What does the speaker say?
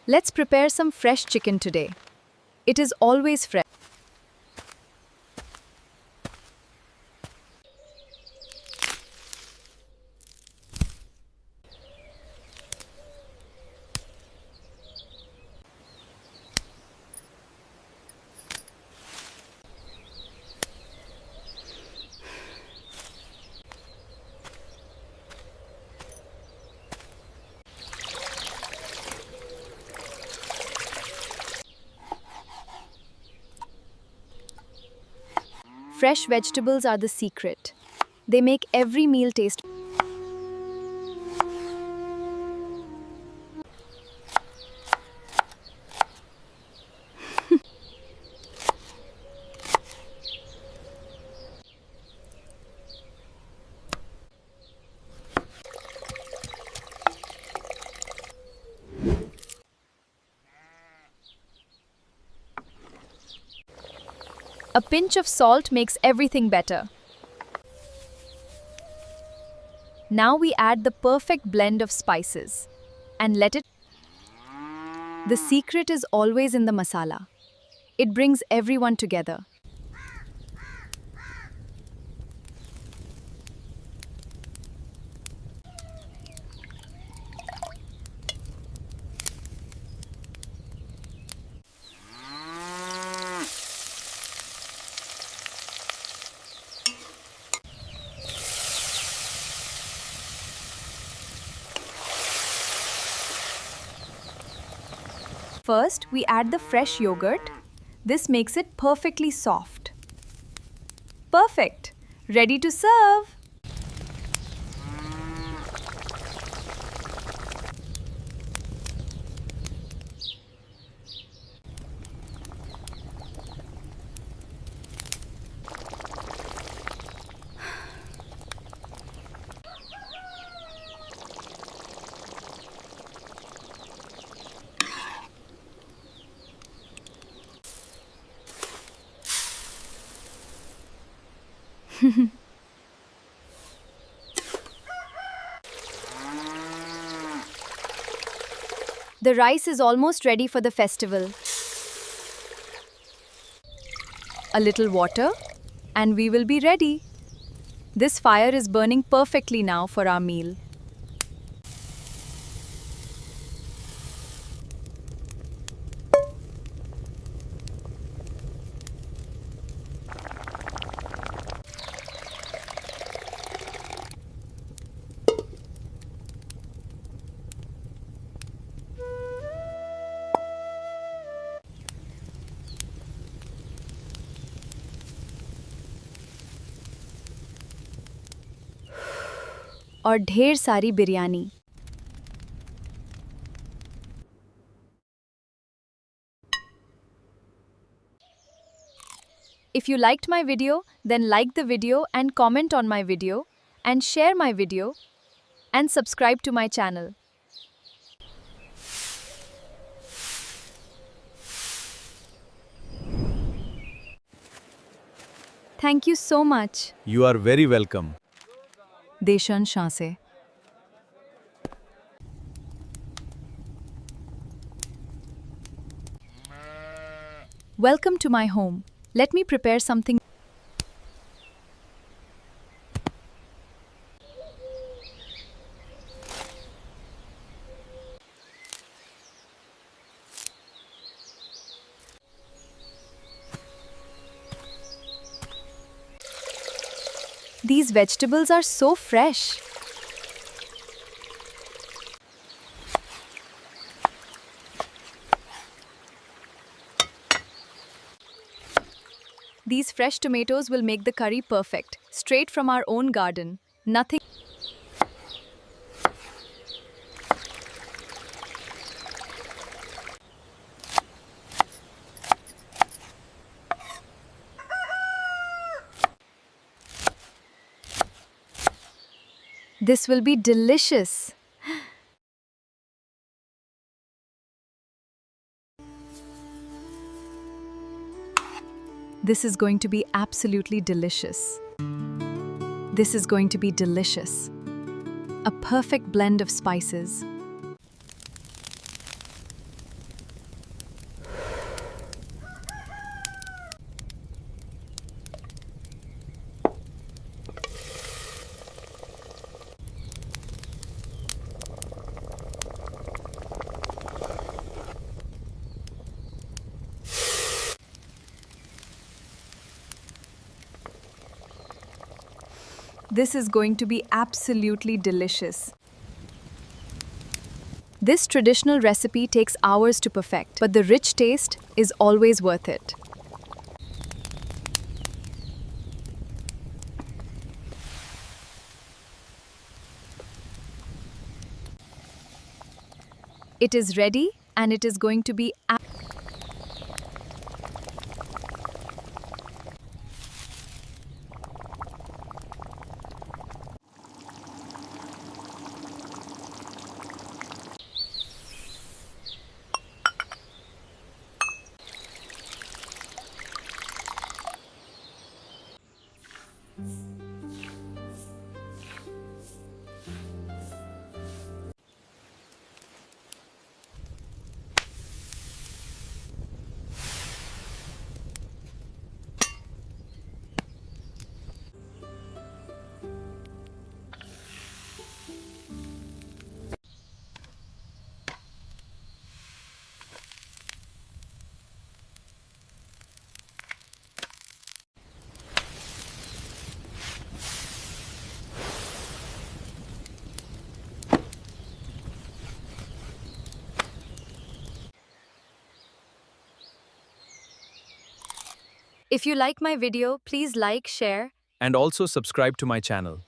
Let's prepare some fresh chicken today. It is always fresh. Fresh vegetables are the secret. They make every meal taste. A pinch of salt makes everything better. Now we add the perfect blend of spices and let it. The secret is always in the masala. It brings everyone together. First, we add the fresh yogurt. This makes it perfectly soft. Perfect! Ready to serve! The rice is almost ready for the festival. A little water, and we will be ready. This fire is burning perfectly now for our meal. और ढेर सारी biryani. If you liked my video, then like the video and comment on my video and share my video and subscribe to my channel. Thank you so much. You are very welcome. देशन शाह से. Welcome to my home. Let me prepare something. These vegetables are so fresh. These fresh tomatoes will make the curry perfect, straight from our own garden. Nothing. This will be delicious. This is going to be absolutely delicious. This is going to be delicious. A perfect blend of spices. This is going to be absolutely delicious. This traditional recipe takes hours to perfect, but the rich taste is always worth it. It is ready and it is going to be If you like my video, please like, share, and also subscribe to my channel.